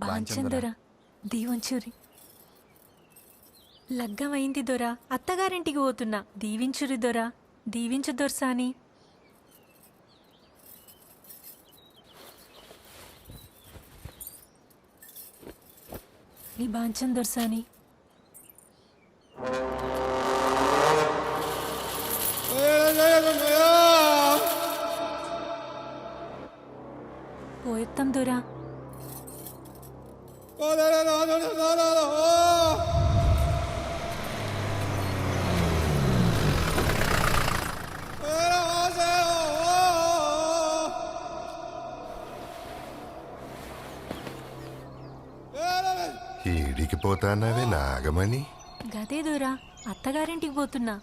బాంచం దొర దీవంచురి. లగ్గమైంది దొర, అత్తగారింటికి పోతున్నా. దీవించురి దొర, దీవించు దొర్సాని. నీ బాంచం దొర్సాని. పోయొత్తం దొరా. ఈడికి పోతానావే నాగమణి? గదే దొరా, అత్తగారింటికి పోతున్నా.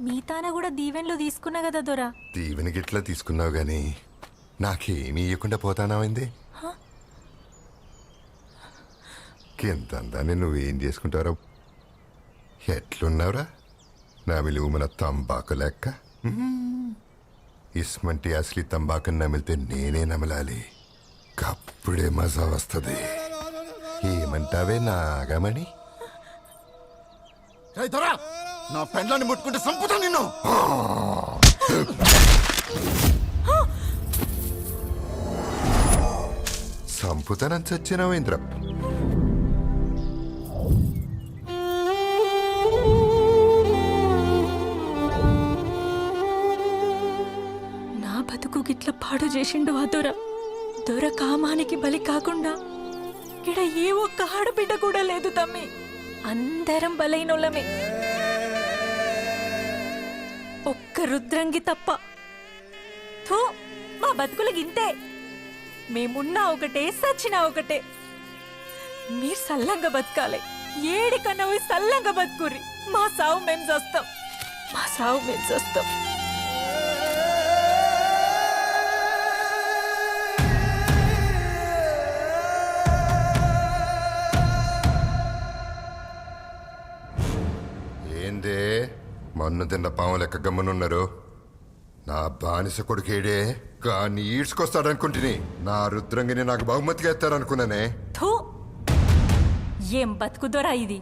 మీ తాన కూడా దీవెన్లు తీసుకున్నా కదా దొరా. దీవెనకి ఇట్లా తీసుకున్నావు గాని నాకేమీ ఇవ్వకుండా పోతానావింది. కింతందాన్ని నువ్వేం చేసుకుంటారో. ఎట్లున్నావురా నా విలువ మన తంబాకు లెక్క? ఇస్మంటి అసలు తంబాకుని నమిలితే నేనే నమలాలి, కప్పుడే మజా వస్తుంది. ఏమంటావే నాగమణి? నా పెండ్లాన్ని ముట్టుకుంటే సంపుతా నిన్ను. సంపుతానని చచ్చినావేంద్ర? నా బతుకు గిట్ల పాడు చేసిండు ఆ దొర. దొర కామానికి బలి కాకుండా ఇక్కడ ఏ ఒక్క ఆడబిడ్డ కూడా లేదు తమ్మి. అందరం బలైనోళ్ళమే, ఒక్క రుద్రంగి తప్ప. థూ, మా బతుకులు గింతే. మేమున్నా ఒకటే, సచ్చినా ఒకటే. మీరు సల్లంగా బతకాలి. ఏడికన్నా పోయి సల్లంగా బతుకుర్రి. మా సావు మేం చేస్తాం, మా సావు మేం చేస్తాం. ఏందే మన్ను తిన్న పాము లెక్క గమ్మనున్నారు? నా బానిస కొడుకేడే కానీ ఈడ్చుకొస్తాడనుకుంటుని. నా రుద్రంగిని నాకు బహుమతిగా ఎత్తారనుకున్నానే. థూ, ఏం బతుకుదోరా ఇది?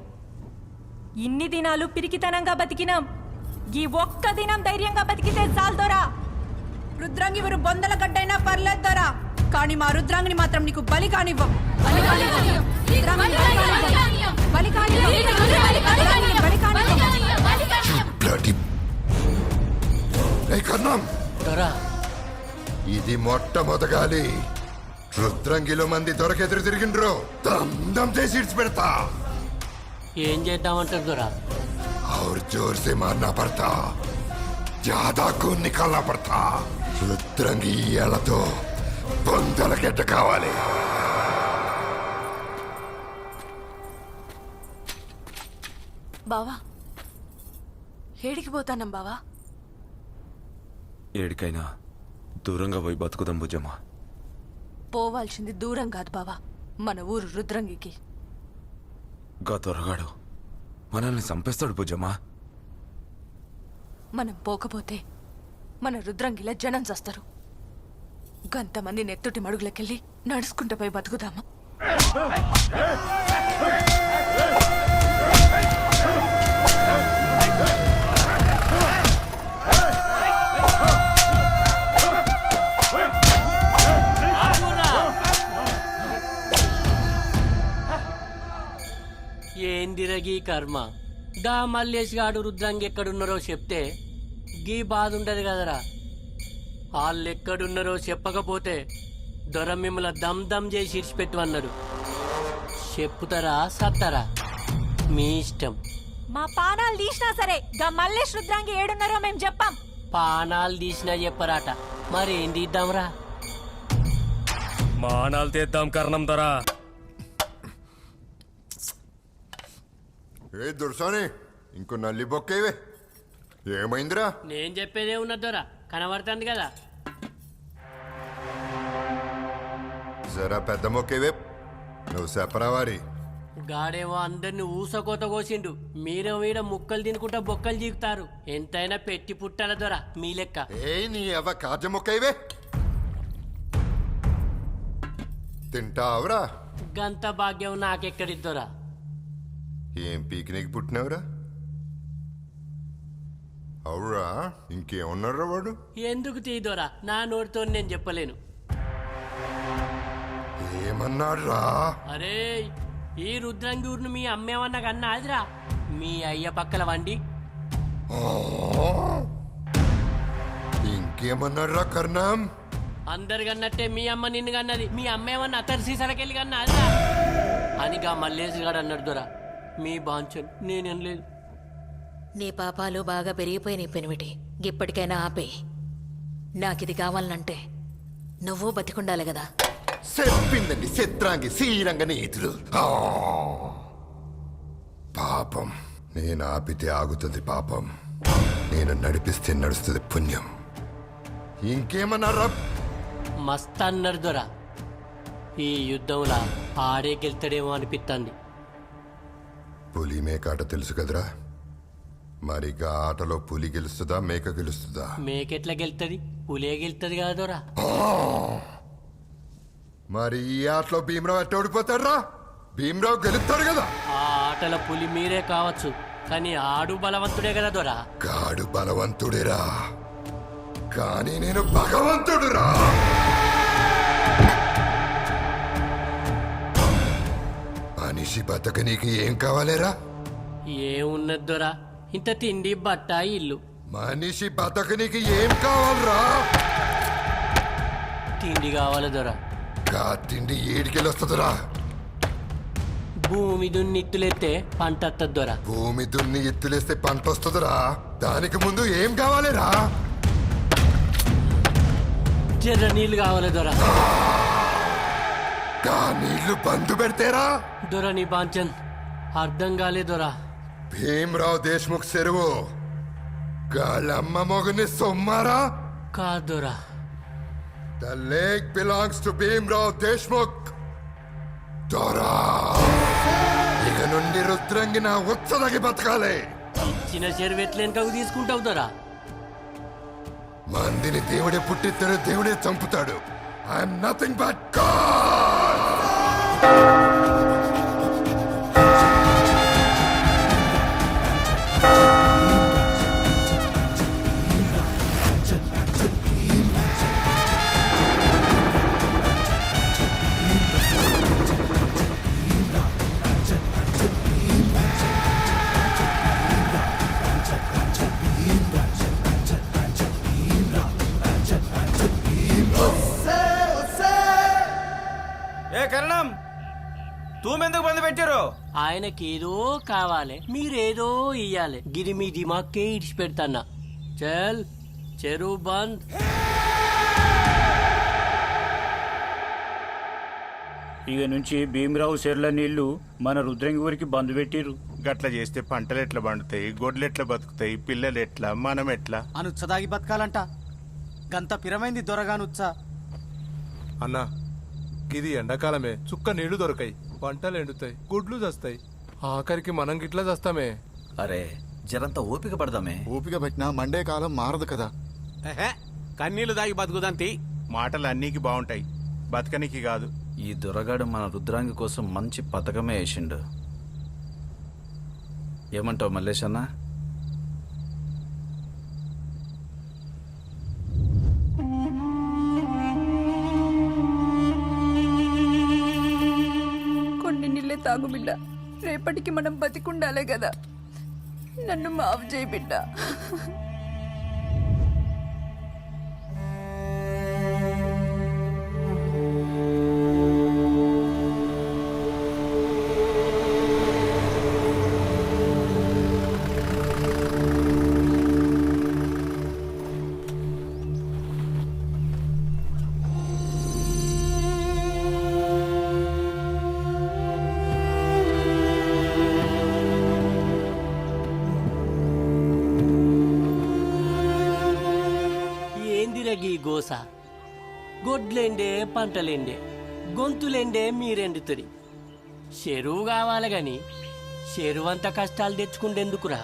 ఇన్ని దినాలు పిరికితనంగా బతికినాం. ఈ ఒక్క దినం ధైర్యంగా బతికితే చాలుదోరా. రుద్రాంగి ఎవరు బొందల గడ్డైనా పర్లేదోరా, కానీ మా రుద్రాంగిని మాత్రం నీకు బలి కానివ్వం. ఇది మొట్టమొదగాలి. రుద్రంగిలో మంది దొరకెదురు తిరిగిండ్రు, దమ్ చేసి ఇడ్చి పెడతా. ఏం చేద్దామంటారు దొరా? और जोर से मारना पड़ता, ज्यादा खून निकालना पड़ता. రుద్రంగి ఏళ్లతో బొందల గడ్డ కావాలి. బావా, ఏడికి పోతానం బావా? ఏడికైనా దూరంగా పోయి బతుకుదాం భుజమ్మ. పోవాల్సింది దూరం కాదు బావా, మన ఊరు రుద్రంగికి. గా త్వరగాడు మనల్ని చంపేస్తాడు భుజమ్మ. మనం పోకపోతే మన రుద్రంగిలా జనం చేస్తారు. గంతమంది నెత్తుటి మడుగులకెళ్ళి నడుచుకుంటూ పోయి బతుకుదామా? ఏందిరగీ కర్మ? దా మల్లేష్ గాడు రుద్రంగి ఎక్కడున్నారో చెప్తే గీ బాధ ఉండదు కదరా. వాళ్ళెక్కడున్నారో చెప్పకపోతే దొర మిమ్మల్ని దమ్ చేసి ఇడిచిపెట్టు అన్నాడు. చెప్పుతారా సత్తారా మీ ఇష్టం. మా పానాలు తీసినా సరే గా మల్లేష్ రుద్రాంగి ఏడున్నారో మేము చెప్పాం. పానాలు తీసినా చెప్పరాట, మరేం తీద్దాంరా? మానాలు తీద్దాం కర్ణం దొరా. ఏ దుర్సాని, ఇంకో నల్లి బొక్కేవే. ఏమైందిరా? నేను చెప్పేదే ఉన్నది దొరా, కనబడుతుంది కదా. జరా పెద్ద మొక్కేవే, నువ్వు చెప్పరావారి. గాడేమో అందరిని ఊసకోత కోసిండు, మీరేమో ఈడ ముక్కలు తినుకుంటా బొక్కలు జీకుతారు. ఎంతైనా పెట్టి పుట్టాల దొరా మీ లెక్క. ఏ నీ అవ్వ కాజ మొక్కైవే తింటావురా? గంత భాగ్యం నాకెక్కడిద్దోరా. ఏం పీకినీకి పుట్టినవురా? అవురా, ఇంకేమన్నారా వాడు? ఎందుకు తీదోరా, నా నోటితో నేను చెప్పలేను. ఏమన్నాడ్రా? అరే, ఈ రుద్రంగి ఊరిని మీ అమ్మేమన్నా కన్నా అదిరా మీ అయ్య పక్కల వండి. ఇంకేమన్నాడ్రా కర్ణం? అందరికన్నట్టే మీ అమ్మ నిన్ను కన్నది. మీ అమ్మ ఏమన్నా అతని సీసలకెళ్ళి కన్నా అదిరా అనిగా మల్లేసుగాడు అన్నాడు దొరా. మీ బాంచన్ నేనేం లేదు. నీ పాపాలు బాగా పెరిగిపోయినాయి పెనిమిటి. ఇప్పటికైనా ఆపే. నాకిది కావాలనంటే నువ్వు బతికుండాలి కదా. చెప్పిందండి చిత్రాంగి శ్రీరంగ నీతులు. పాపం నేను ఆపితే ఆగుతుంది పాపం, నేను నడిపిస్తే నడుస్తుంది పుణ్యం. ఇంకేమన్నారా? మస్త్ అన్నారు దొరా. ఈ యుద్ధంలా ఆడే గెలుతాడేమో అనిపిస్తుంది. పులి మేకాట తెలుసు కదరా, మరి గా ఆటలో పులి గెలుస్తుందా మేక గెలుస్తుందా? మేకెట్లా గెలుతుంది? పులే గెలుతుంది కదా దొరా. మరి ఈ ఆటలో భీమరావు ఎట్ట ఓడిపోతాడ్రా? భీమరావు గెలుస్తాడు కదా. ఆ ఆటల పులి మీరే కావచ్చు, కానీ ఆడు బలవంతుడే కదా దొరా. గాడు బలవంతుడిరా, కానీ నేను భగవంతుడురా. మనిషి బతక నీకు ఏం కావాలేరా? ఏమున్నది దొరా, ఇంత తిండి బట్ట ఇల్లు. మనిషి బతక నీకు ఏం కావాలరా? తిండి కావాలి దొరా. గా తిండి ఏడికెళ్ళొస్తుందిరా? భూమి దున్నిత్తులెత్తే పంట వత్తది దొరా. భూమి దున్ని ఎత్తులేస్తే పంట వస్తుందిరా. దానికి ముందు ఏం కావాలేరా? జర్ర నీళ్ళు కావాలి దొరా. గా నీళ్లు బంధు పెడితేరా? దొర నీ బాంచన్ అర్థం కాలే దొరా. భీమరావు దేశ్ముఖ్ చెరువు గాళ్ళమ్మ మొగని సొమ్మారా? కాదు దొరా. The lake belongs to Bhimarao Deshmukh. దొరా, ఇక నుండి రుద్రంగి నా ఉత్సదగి బతకాలి. ఇచ్చిన చెరువెట్లెనకకు తీసుకుంటావు దొరా. మందిని దేవుడే పుట్టిస్తాడు, దేవుడే చంపుతాడు. I'm nothing but God. ఏ కరణం, తూమెందుకు బంద్ పెట్టారు? ఆయనకి ఏదో కావాలి, మీరేదో ఇయ్యాలి. గిరి మీ దిమాక్కే ఇడిచి పెడతాన్నా. చల్ చెరువు బంద్. ఇక నుంచి భీమరావు చెర్ల నీళ్లు మన రుద్రంగి ఊరికి బంద్ పెట్టిర్రు. గట్ల చేస్తే పంటలు ఎట్లా పండుతాయి, గొడ్లు ఎట్లా బతుకుతాయి, పిల్లలు ఎట్లా, మనం ఎట్లా? అనుచ్చదాగి బతకాలంట. గంత పిరమైంది దొరగానుచ్చా. అన్నా, ఇది ఎండాకాలమే, చుక్క నీళ్లు దొరకాయి, పంటలు ఎండుతాయి, గుడ్లు చస్తాయి, ఆఖరికి మనం గిట్లా చస్తామే. అరే జరంత ఓపిక పడదామే. ఓపిక పెట్టినా మండే కాలం మారదు కదా. కన్నీళ్లు దాగి బతుకుదంతి. మాటలు అన్నీకి బాగుంటాయి, బతకనికి కాదు. ఈ దొరగాడు మన రుద్రాంగి కోసం మంచి పథకమే వేసిండు. ఏమంటావు మల్లేష్ అన్న? కొన్ని నీళ్ళే తాగు బిడ్డ, రేపటికి మనం బతికుండాలే కదా. నన్ను మాఫ్ చేయి బిడ్డ. గీ గోస, గొడ్లెండే పంటలెండే, గొంతులెండే మీరెండుతుంది. చెరువు కావాలి గాని చెరువంత కష్టాలు తెచ్చుకుంటేందుకురా?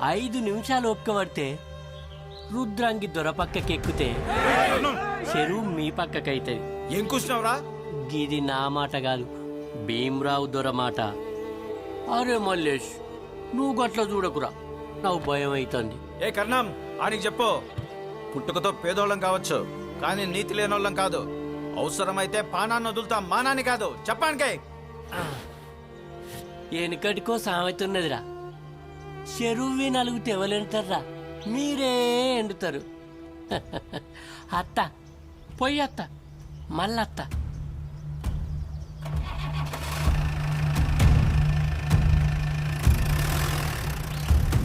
5 నిమిషాలు ఓపిక పడితే రుద్రాంగి దొర పక్కకెక్కితే చెరువు మీ పక్కకైతుంది. ఏం కూర్చున్నావురా? గిది నా మాట కాదు, భీమరావు దొర మాట. అరే మల్లేష్, నువ్వు గట్ల చూడకురా, నాకు భయం అవుతుంది. ఏ కర్ణం ఆడికి చెప్పు, పుట్టుకతో పేదోళ్ళం కావచ్చు కానీ నీతి లేనోళ్ళం కాదు. అవసరమైతే పానాన్ని వదులుతాం, మానాన్ని కాదు. చెప్పానికే వెనుకటికో సామెతున్నదిరా, చెరువి నలుగుతే ఎవరెంటారా, మీరే ఎండుతారు. అత్త పొయ్యి అత్త, మళ్ళత్త.